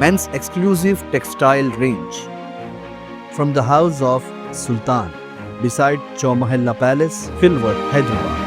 Men's exclusive textile range from the house of Sultan beside Chowmahalla Palace, Filwar, Hyderabad.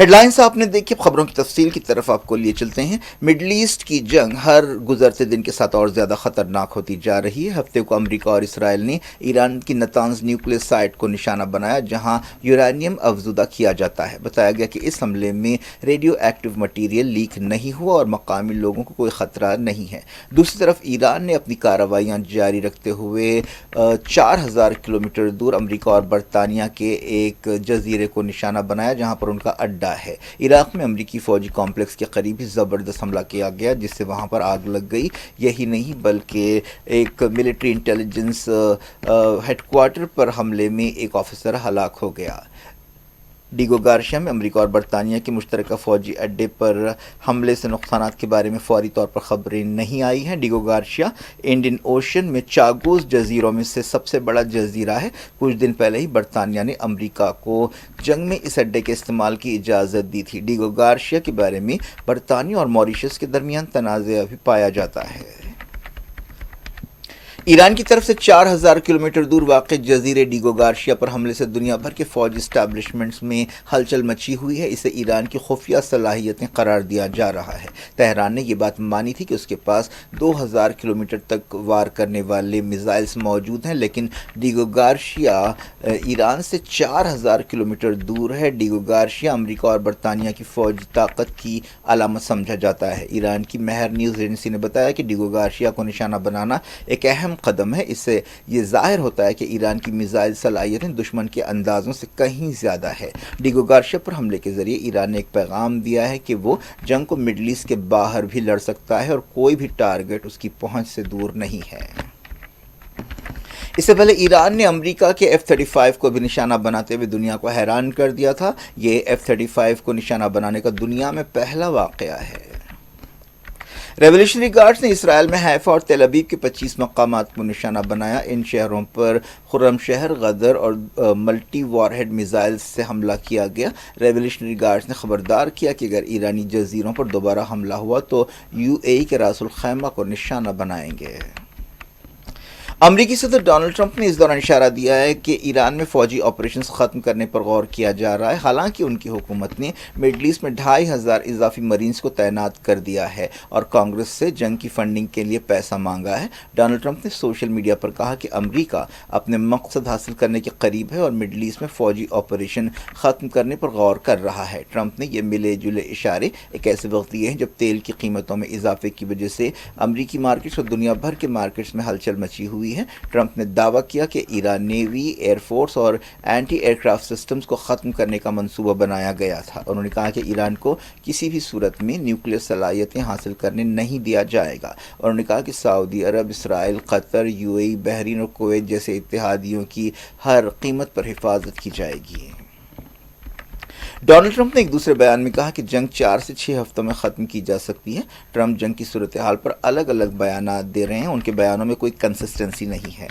Headlines آپ نے دیکھی، خبروں کی تفصیل کی طرف آپ کو لیے چلتے ہیں۔ مڈل ایسٹ کی جنگ ہر گزرتے دن کے ساتھ اور زیادہ خطرناک ہوتی جا رہی ہے۔ ہفتے کو امریکہ اور اسرائیل نے ایران کی نتانز نیوکلیئر سائٹ کو نشانہ بنایا جہاں یورانیم افزودہ کیا جاتا ہے۔ بتایا گیا کہ اس حملے میں ریڈیو ایکٹیو مٹیریل لیک نہیں ہوا اور مقامی لوگوں کو کوئی خطرہ نہیں ہے۔ دوسری طرف ایران نے اپنی کارروائیاں جاری رکھتے ہوئے 4000 کلومیٹر دور امریکہ اور برطانیہ کے ایک جزیرے کو نشانہ بنایا جہاں پر ان کا اڈا ہے۔ عراق میں امریکی فوجی کمپلیکس کے قریب بھی زبردست حملہ کیا گیا جس سے وہاں پر آگ لگ گئی۔ یہی نہیں بلکہ ایک ملٹری انٹیلیجنس ہیڈ کوارٹر پر حملے میں ایک آفیسر ہلاک ہو گیا۔ ڈیگو گارشیا میں امریکہ اور برطانیہ کے مشترکہ فوجی اڈے پر حملے سے نقصانات کے بارے میں فوری طور پر خبریں نہیں آئی ہیں۔ ڈیگو گارشیا انڈین اوشن میں چاگوز جزیروں میں سے سب سے بڑا جزیرہ ہے۔ کچھ دن پہلے ہی برطانیہ نے امریکہ کو جنگ میں اس اڈے کے استعمال کی اجازت دی تھی۔ ڈیگو گارشیا کے بارے میں برطانیہ اور موریشس کے درمیان تنازع بھی پایا جاتا ہے۔ ایران کی طرف سے 4000 کلومیٹر دور واقع جزیرے ڈیگو گارشیا پر حملے سے دنیا بھر کے فوجی اسٹیبلشمنٹس میں ہلچل مچی ہوئی ہے۔ اسے ایران کی خفیہ صلاحیتیں قرار دیا جا رہا ہے۔ تہران نے یہ بات مانی تھی کہ اس کے پاس 2000 کلومیٹر تک وار کرنے والے میزائلز موجود ہیں، لیکن ڈیگو گارشیا ایران سے 4000 کلومیٹر دور ہے۔ ڈیگو گارشیا امریکہ اور برطانیہ کی فوجی طاقت کی علامت سمجھا جاتا ہے۔ ایران کی مہر نیوز ایجنسی نے بتایا کہ ڈیگو گارشیا کو نشانہ بنانا ایک اہم قدم ہے۔ اس سے یہ ظاہر ہوتا ہے کہ ایران کی میزائل صلاحیتیں دشمن کے اندازوں سے کہیں زیادہ ہے۔ ڈیگو گارشیا پر حملے کے ذریعے ایران نے ایک پیغام دیا ہے کہ وہ جنگ کو مڈل ایسٹ کے باہر بھی لڑ سکتا ہے اور کوئی بھی ٹارگٹ اس کی پہنچ سے دور نہیں ہے۔ اس سے پہلے ایران نے امریکہ کے F-35 کو بھی نشانہ بناتے ہوئے دنیا کو حیران کر دیا تھا۔ یہ F-35 کو نشانہ بنانے کا دنیا میں پہلا واقعہ ہے۔ ریولیوشنری گارڈز نے اسرائیل میں حیفا اور تل ابیب کے 25 مقامات کو نشانہ بنایا۔ ان شہروں پر خرم شہر، غدر اور ملٹی وار ہیڈ میزائلز سے حملہ کیا گیا۔ ریولیوشنری گارڈز نے خبردار کیا کہ اگر ایرانی جزیروں پر دوبارہ حملہ ہوا تو UAE کے راس الخیمہ کو نشانہ بنائیں گے۔ امریکی صدر ڈونلڈ ٹرمپ نے اس دوران اشارہ دیا ہے کہ ایران میں فوجی آپریشنز ختم کرنے پر غور کیا جا رہا ہے، حالانکہ ان کی حکومت نے مڈل ایسٹ میں 2500 اضافی مرینز کو تعینات کر دیا ہے اور کانگریس سے جنگ کی فنڈنگ کے لیے پیسہ مانگا ہے۔ ڈونلڈ ٹرمپ نے سوشل میڈیا پر کہا کہ امریکہ اپنے مقصد حاصل کرنے کے قریب ہے اور مڈل ایسٹ میں فوجی آپریشن ختم کرنے پر غور کر رہا ہے۔ ٹرمپ نے یہ ملے جلے اشارے ایک ایسے وقت دیے ہیں جب تیل کی قیمتوں میں اضافے کی وجہ سے امریکی مارکیٹس اور دنیا بھر کے مارکیٹس میں ہلچل مچی ہوئی ہے۔ ٹرمپ نے دعویٰ کیا کہ ایران نیوی، ایئر فورس اور اینٹی ایئر کرافٹ سسٹمز کو ختم کرنے کا منصوبہ بنایا گیا تھا۔ انہوں نے کہا کہ ایران کو کسی بھی صورت میں نیوکلیئر صلاحیتیں حاصل کرنے نہیں دیا جائے گا۔ انہوں نے کہا کہ سعودی عرب، اسرائیل، قطر، UAE، بحرین اور کویت جیسے اتحادیوں کی ہر قیمت پر حفاظت کی جائے گی۔ ڈونلڈ ٹرمپ نے ایک دوسرے بیان میں کہا کہ جنگ 4 سے 6 ہفتوں میں ختم کی جا سکتی ہے۔ ٹرمپ جنگ کی صورتحال پر الگ الگ بیانات دے رہے ہیں، ان کے بیانوں میں کوئی کنسسٹنسی نہیں ہے۔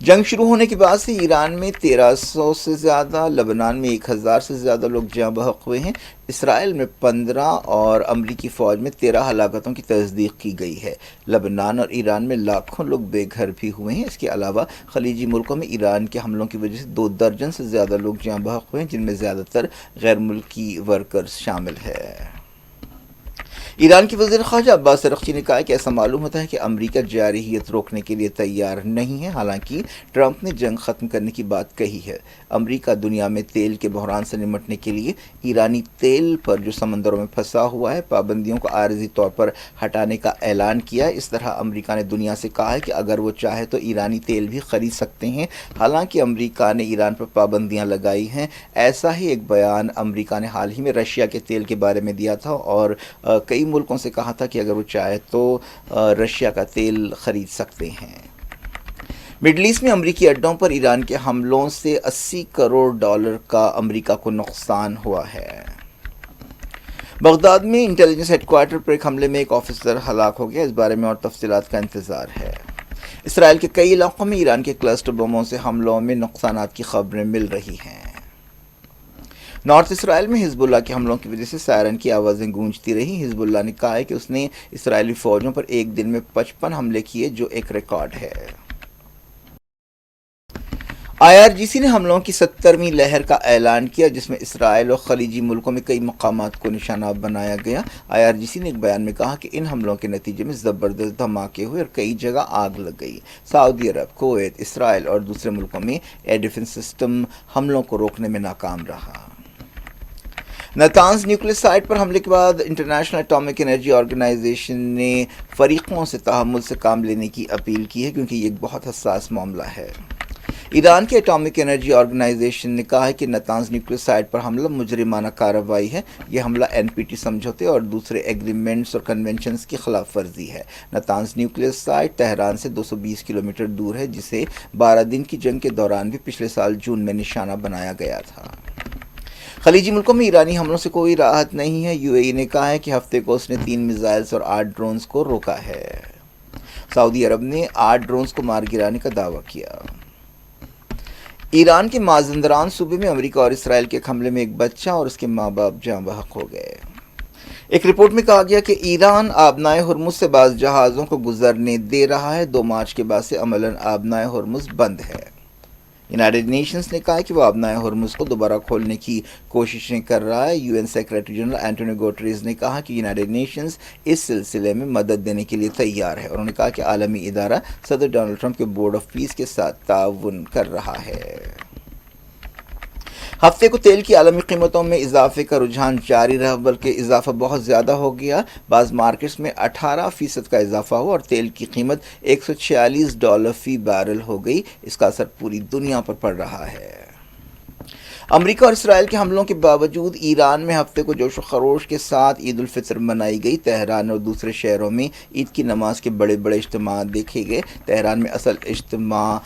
جنگ شروع ہونے کے بعد سے ایران میں 1300 سے زیادہ، لبنان میں 1000 سے زیادہ لوگ جاں بحق ہوئے ہیں۔ اسرائیل میں 15 اور امریکی فوج میں 13 ہلاکتوں کی تصدیق کی گئی ہے۔ لبنان اور ایران میں لاکھوں لوگ بے گھر بھی ہوئے ہیں۔ اس کے علاوہ خلیجی ملکوں میں ایران کے حملوں کی وجہ سے 2 درجن سے زیادہ لوگ جاں بحق ہوئے ہیں، جن میں زیادہ تر غیر ملکی ورکرز شامل ہیں۔ ایران کی وزیر خارجہ عباس ارغچی نے کہا کہ ایسا معلوم ہوتا ہے کہ امریکہ جارحیت روکنے کے لیے تیار نہیں ہے، حالانکہ ٹرمپ نے جنگ ختم کرنے کی بات کہی ہے۔ امریکہ دنیا میں تیل کے بحران سے نمٹنے کے لیے ایرانی تیل پر جو سمندروں میں پھنسا ہوا ہے پابندیوں کو عارضی طور پر ہٹانے کا اعلان کیا ہے۔ اس طرح امریکہ نے دنیا سے کہا ہے کہ اگر وہ چاہے تو ایرانی تیل بھی خرید سکتے ہیں، حالانکہ امریکہ نے ایران پر پابندیاں لگائی ہیں۔ ایسا ہی ایک بیان امریکہ نے حال ہی میں رشیا کے تیل کے بارے میں دیا تھا اور کئی ملکوں سے کہا تھا کہ اگر وہ چاہے تو رشیا کا تیل خرید سکتے ہیں۔ مڈل ایسٹ میں امریکی اڈوں پر ایران کے حملوں سے $80 کروڑ کا امریکہ کو نقصان ہوا ہے۔ بغداد میں انٹیلیجنس ہیڈ کوارٹر پر ایک حملے میں ایک آفیسر ہلاک ہو گیا۔ اس بارے میں اور تفصیلات کا انتظار ہے۔ اسرائیل کے کئی علاقوں میں ایران کے کلسٹر بموں سے حملوں میں نقصانات کی خبریں مل رہی ہیں۔ نارتھ اسرائیل میں حزب اللہ کے حملوں کی وجہ سے سائرن کی آوازیں گونجتی رہیں۔ حزب اللہ نے کہا ہے کہ اس نے اسرائیلی فوجوں پر ایک دن میں 55 حملے کیے، جو ایک ریکارڈ ہے۔ IRGC نے حملوں کی 70ویں لہر کا اعلان کیا، جس میں اسرائیل اور خلیجی ملکوں میں کئی مقامات کو نشانہ بنایا گیا۔ IRGC نے ایک بیان میں کہا کہ ان حملوں کے نتیجے میں زبردست دھماکے ہوئے اور کئی جگہ آگ لگ گئی۔ سعودی عرب، کویت، اسرائیل اور دوسرے ملکوں میں ایئر ڈیفنس سسٹم حملوں کو روکنے میں ناکام رہا۔ نتانز نیوکلیئر سائٹ پر حملے کے بعد انٹرنیشنل اٹامک انرجی آرگنائزیشن نے فریقوں سے تحمل سے کام لینے کی اپیل کی ہے، کیونکہ یہ ایک بہت حساس معاملہ ہے۔ ایران کے اٹامک انرجی آرگنائزیشن نے کہا ہے کہ نتانز نیوکلیئر سائٹ پر حملہ مجرمانہ کارروائی ہے۔ یہ حملہ NPT سمجھوتے اور دوسرے ایگریمنٹس اور کنونشنز کی خلاف ورزی ہے۔ نتانز نیوکلیئر سائٹ تہران سے 220 کلومیٹر دور ہے، جسے 12 دن کی جنگ کے دوران بھی پچھلے سال جون میں نشانہ بنایا گیا تھا۔ خلیجی ملکوں میں ایرانی حملوں سے کوئی راحت نہیں ہے۔ UAE نے کہا ہے کہ ہفتے کو اس نے 3 میزائلز اور 8 ڈرونز کو روکا ہے۔ سعودی عرب نے 8 ڈرونز کو مار گرانے کا دعویٰ کیا۔ ایران کے مازندران صوبے میں امریکہ اور اسرائیل کے ایک حملے میں ایک بچہ اور اس کے ماں باپ جاں بحق ہو گئے۔ ایک رپورٹ میں کہا گیا کہ ایران آبنائے ہرمز سے بعض جہازوں کو گزرنے دے رہا ہے۔ 2 مارچ کے بعد سے عملاً آبنائے ہرمز بند ہے۔ یونائیٹڈ نیشنز نے کہا ہے کہ وہ آبنائے ہرمز کو دوبارہ کھولنے کی کوششیں کر رہا ہے۔ UN سیکریٹری جنرل اینٹونیو گوٹریز نے کہا کہ یونائیٹڈ نیشنز اس سلسلے میں مدد دینے کے لیے تیار ہے۔ انہوں نے کہا کہ عالمی ادارہ صدر ڈونلڈ ٹرمپ کے بورڈ آف پیس کے ساتھ تعاون کر رہا ہے۔ ہفتے کو تیل کی عالمی قیمتوں میں اضافے کا رجحان جاری رہا، بلکہ اضافہ بہت زیادہ ہو گیا۔ بعض مارکیٹس میں 18% کا اضافہ ہوا اور تیل کی قیمت $146 فی بیرل ہو گئی۔ اس کا اثر پوری دنیا پر پڑ رہا ہے۔ امریکہ اور اسرائیل کے حملوں کے باوجود ایران میں ہفتے کو جوش و خروش کے ساتھ عید الفطر منائی گئی۔ تہران اور دوسرے شہروں میں عید کی نماز کے بڑے بڑے اجتماعات دیکھے گئے۔ تہران میں اصل اجتماع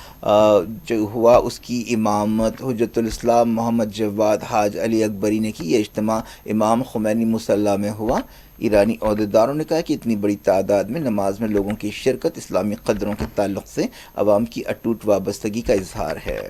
جو ہوا اس کی امامت حجت الاسلام محمد جواد حاج علی اکبری نے کی۔ یہ اجتماع امام خمینی مصلی میں ہوا۔ ایرانی عہدیداروں نے کہا کہ اتنی بڑی تعداد میں نماز میں لوگوں کی شرکت اسلامی قدروں کے تعلق سے عوام کی اٹوٹ وابستگی کا اظہار ہے۔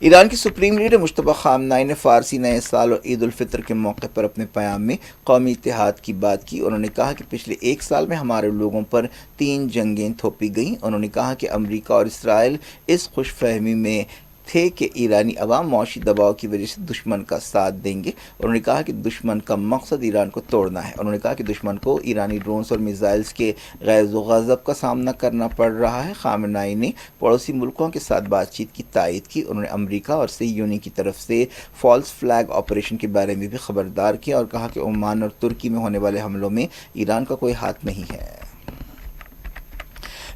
ایران کی سپریم لیڈر مجتبیٰ خامنہئی نے فارسی نئے سال اور عید الفطر کے موقع پر اپنے پیام میں قومی اتحاد کی بات کی۔ انہوں نے کہا کہ پچھلے 1 سال میں ہمارے لوگوں پر 3 جنگیں تھوپی گئیں۔ انہوں نے کہا کہ امریکہ اور اسرائیل اس خوش فہمی میں تھے کہ ایرانی عوام معاشی دباؤ کی وجہ سے دشمن کا ساتھ دیں گے۔ انہوں نے کہا کہ دشمن کا مقصد ایران کو توڑنا ہے۔ انہوں نے کہا کہ دشمن کو ایرانی ڈرونز اور میزائلز کے غیظ و غضب کا سامنا کرنا پڑ رہا ہے۔ خامنہئی نے پڑوسی ملکوں کے ساتھ بات چیت کی تائید کی۔ انہوں نے امریکہ اور صہیونی کی طرف سے فالس فلیگ آپریشن کے بارے میں بھی خبردار کیا اور کہا کہ عمان اور ترکی میں ہونے والے حملوں میں ایران کا کوئی ہاتھ نہیں ہے۔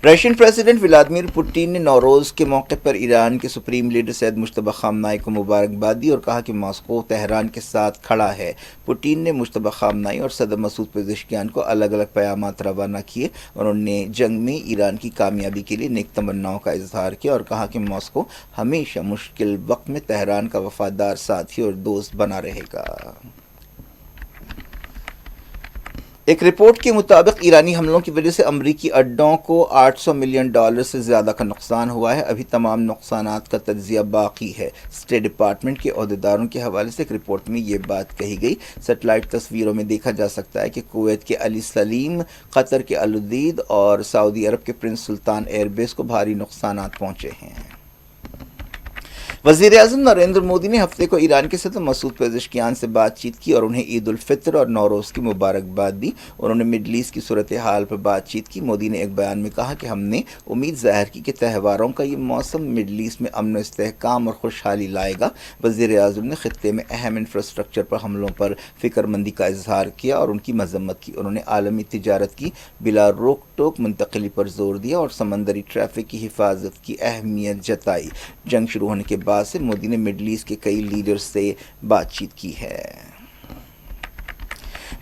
رشین پریزیڈنٹ ولادیمیر پوٹین نے نوروز کے موقع پر ایران کے سپریم لیڈر سید مجتبیٰ خامنہئی کو مبارکباد دی اور کہا کہ ماسکو تہران کے ساتھ کھڑا ہے۔ پوٹین نے مجتبیٰ خامنہئی اور صدر مسعود پزشکیان کو الگ الگ پیغامات روانہ کیے۔ انہوں نے جنگ میں ایران کی کامیابی کے لیے نیک تمناؤں کا اظہار کیا اور کہا کہ ماسکو ہمیشہ مشکل وقت میں تہران کا وفادار ساتھی اور دوست بنا رہے گا۔ ایک رپورٹ کے مطابق ایرانی حملوں کی وجہ سے امریکی اڈوں کو $800 ملین سے زیادہ کا نقصان ہوا ہے۔ ابھی تمام نقصانات کا تجزیہ باقی ہے۔ اسٹیٹ ڈپارٹمنٹ کے عہدیداروں کے حوالے سے ایک رپورٹ میں یہ بات کہی گئی۔ سیٹلائٹ تصویروں میں دیکھا جا سکتا ہے کہ کویت کے علی سلیم، قطر کے الودید اور سعودی عرب کے پرنس سلطان ایئر بیس کو بھاری نقصانات پہنچے ہیں۔ وزیر اعظم نریندر مودی نے ہفتے کو ایران کے صدر مسعود پزشکیان سے بات چیت کی اور انہیں عید الفطر اور نوروز کی مبارکباد دی۔ انہوں نے مڈل ایسٹ کی صورتحال پر بات چیت کی۔ مودی نے ایک بیان میں کہا کہ ہم نے امید ظاہر کی کہ تہواروں کا یہ موسم مڈل ایسٹ میں امن و استحکام اور خوشحالی لائے گا۔ وزیر اعظم نے خطے میں اہم انفراسٹرکچر پر حملوں پر فکر مندی کا اظہار کیا اور ان کی مذمت کی۔ انہوں نے عالمی تجارت کی بلا روک ٹوک منتقلی پر زور دیا اور سمندری ٹریفک کی حفاظت کی اہمیت جتائی۔ جنگ شروع ہونے کے بعد سے مودی نے مڈل ایسٹ کے کئی لیڈرز سے بات چیت کی ہے۔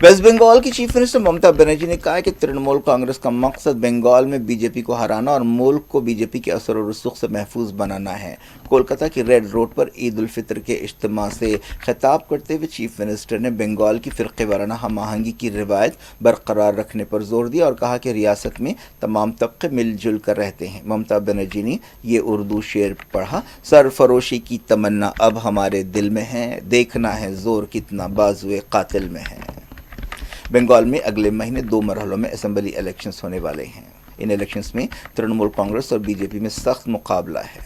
ویسٹ بنگال کی چیف منسٹر ممتا بنرجی نے کہا کہ ترنمول کانگریس کا مقصد بنگال میں BJP کو ہرانا اور ملک کو BJP کے اثر و رسوخ سے محفوظ بنانا ہے۔ کولکتہ کی ریڈ روڈ پر عید الفطر کے اجتماع سے خطاب کرتے ہوئے چیف منسٹر نے بنگال کی فرقے وارانہ ہم آہنگی کی روایت برقرار رکھنے پر زور دیا اور کہا کہ ریاست میں تمام طبقے مل جل کر رہتے ہیں۔ ممتا بنرجی نے یہ اردو شعر پڑھا: سرفروشی کی تمنا اب ہمارے دل میں ہے، دیکھنا ہے زور کتنا بازوئے قاتل میں ہے۔ بنگال میں اگلے مہینے 2 مرحلوں میں اسمبلی الیکشنز ہونے والے ہیں۔ ان الیکشنز میں ترنمول کانگریس اور BJP میں سخت مقابلہ ہے۔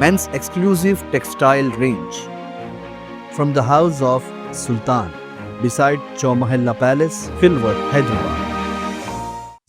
Men's exclusive textile range from the house of Sultan beside Chowmahalla Palace, Filwar, Hyderabad.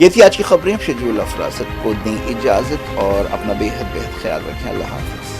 یہ تھی آج کی خبریں. شجیع اللہ فراست کو دیں اجازت اور اپنا بے حد خیال رکھیں. اللہ حافظ.